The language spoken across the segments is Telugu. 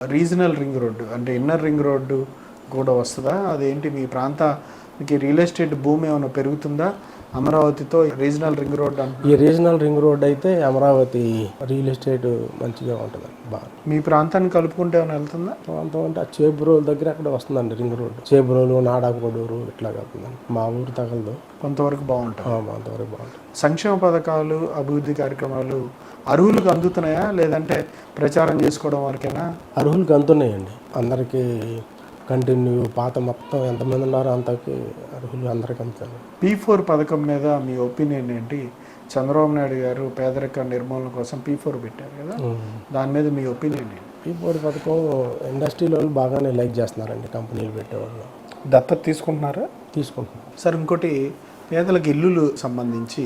రీజనల్ రింగ్ రోడ్డు అంటే ఇన్నర్ రింగ్ రోడ్డు కూడా వస్తుందా? అదేంటి మీ ప్రాంతానికి రియల్ ఎస్టేట్ భూమి ఏమైనా పెరుగుతుందా అమరావతితో రీజనల్ రింగ్ రోడ్ అంటే? ఈ రీజనల్ రింగ్ రోడ్ అయితే అమరావతి రియల్ ఎస్టేట్ మంచిగా ఉంటుందండి. బాగా మీ ప్రాంతాన్ని కలుపుకుంటే ఏమైనా వెళ్తుందా? ప్రాంతం అంటే ఆ చేబ్రోలు దగ్గర అక్కడ వస్తుందండి రింగ్ రోడ్. చేబ్రోలు, నాడాకొడూరు ఇట్లా వెళ్తుందండి. మా ఊరు తగలదు, కొంతవరకు బాగుంటుంది. అంతవరకు బాగుంటుంది. సంక్షేమ పథకాలు అభివృద్ధి కార్యక్రమాలు అర్హులకు అందుతున్నాయా లేదంటే ప్రచారం చేసుకోవడం వరకేనా? అర్హులకు అందుతున్నాయండి. అందరికీ కంటిన్యూ పాత మొత్తం ఎంతమంది ఉన్నారో అంతకి అర్హులు అందరికీ అందుతాయి. P4 పథకం మీద మీ ఒపీనియన్ ఏంటి? చంద్రబాబు నాయుడు గారు పేదరిక నిర్మూలన కోసం P4 పెట్టారు కదా, దాని మీద మీ ఒపీనియన్ ఏంటి? P4 పథకం ఇండస్ట్రీలో బాగానే లైక్ చేస్తున్నారండి. కంపెనీలు పెట్టేవాళ్ళు దత్తత తీసుకుంటున్నారా? తీసుకుంటున్నారు. సార్, ఇంకోటి పేదలకు ఇల్లులు సంబంధించి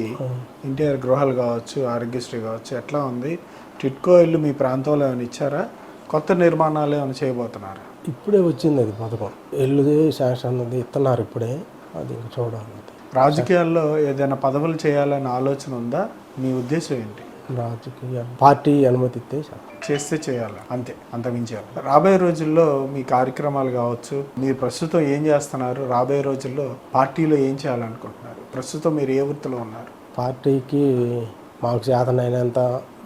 ఇంటీరియర్ గృహాలు కావచ్చు, ఆరోగ్యశ్రీ కావచ్చు, ఎట్లా ఉంది? టిట్కో ఇల్లు మీ ప్రాంతంలో ఏమైనా ఇచ్చారా? కొత్త నిర్మాణాలు ఏమైనా చేయబోతున్నారా? ఇప్పుడే వచ్చింది అది పథకం. ఎల్లుది శాంక్షన్ అది ఇస్తున్నారు ఇప్పుడే. అది ఇంకా చూడాలి. రాజకీయాల్లో ఏదైనా పదవులు చేయాలనే ఆలోచన ఉందా? మీ ఉద్దేశం ఏంటి? రాజకీయ పార్టీ అనుమతి ఇస్తే చేస్తే చేయాలి, అంతే, అంతమించాలి. రాబోయే రోజుల్లో మీ కార్యక్రమాలు కావచ్చు, మీరు ప్రస్తుతం ఏం చేస్తున్నారు, రాబోయే రోజుల్లో పార్టీలో ఏం చేయాలనుకుంటున్నారు? ప్రస్తుతం మీరు ఏ వృత్తిలో ఉన్నారు? పార్టీకి మాకు చేతనైనంత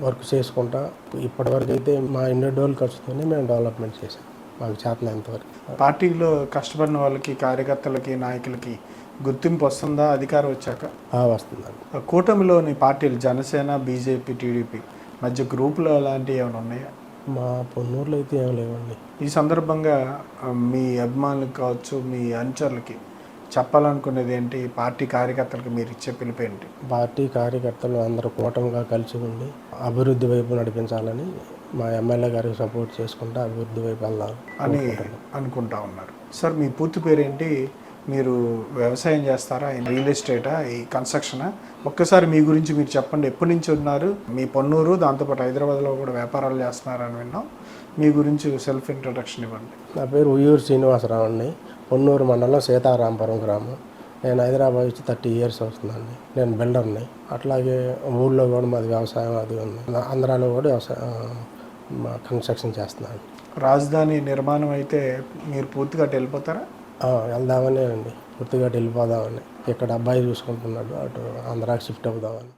వర్క్ చేసుకుంటా ఇప్పటివరకు అయితే మా ఇండివిజువల్ ఖర్చుతోనే మేము డెవలప్మెంట్ చేసాం. మాకు చేతనైనంత వరకు. పార్టీలో కష్టపడిన వాళ్ళకి, కార్యకర్తలకి, నాయకులకి గుర్తింపు వస్తుందా అధికారం వచ్చాక? వస్తుందండి. కూటమిలోని పార్టీలు జనసేన, బీజేపీ, టీడీపీ మధ్య గ్రూపులు అలాంటివి ఏమైనా ఉన్నాయా? మా పొన్నూరులో అయితే ఏం లేవండి. ఈ సందర్భంగా మీ అభిమానులకు కావచ్చు, మీ అనుచరులకి చెప్పాలనుకునేది ఏంటి? పార్టీ కార్యకర్తలకు మీరు ఇచ్చే పిలుపు ఏంటి? పార్టీ కార్యకర్తలు అందరూ కూటమిగా కలిసి ఉండి అభివృద్ధి వైపు నడిపించాలని, మా ఎమ్మెల్యే గారికి సపోర్ట్ చేసుకుంటూ అభివృద్ధి వైపు వెళ్దాం అని అనుకుంటా ఉన్నారు. సార్, మీ పూర్తి పేరేంటి? మీరు వ్యవసాయం చేస్తారా, రియల్ ఎస్టేటా, ఈ కన్స్ట్రక్షనా? ఒక్కసారి మీ గురించి మీరు చెప్పండి. ఎప్పటి నుంచి ఉన్నారు? మీ పొన్నూరు, దాంతోపాటు హైదరాబాద్లో కూడా వ్యాపారాలు చేస్తున్నారని విన్నాం. మీ గురించి సెల్ఫ్ ఇంట్రొడక్షన్ ఇవ్వండి. నా పేరు ఉయ్యూరు శ్రీనివాసరావు అండి. పొన్నూరు మండలం సీతారాంపురం గ్రామం. నేను హైదరాబాద్ వచ్చి 30 years వస్తుందండి. నేను బిల్డర్ని. అట్లాగే ఊళ్ళో కూడా మాది వ్యవసాయం అది ఉంది. ఆంధ్రాలో కూడా వ్యవసాయం కన్స్ట్రక్షన్ చేస్తున్నాను. రాజధాని నిర్మాణం అయితే మీరు పూర్తిగా వెళ్ళిపోతారా? వెళ్దామని అండి, పూర్తిగా వెళ్ళిపోదామని. ఇక్కడ అబ్బాయి చూసుకుంటున్నాడు, అటు ఆంధ్రాకి షిఫ్ట్ అవుదామని.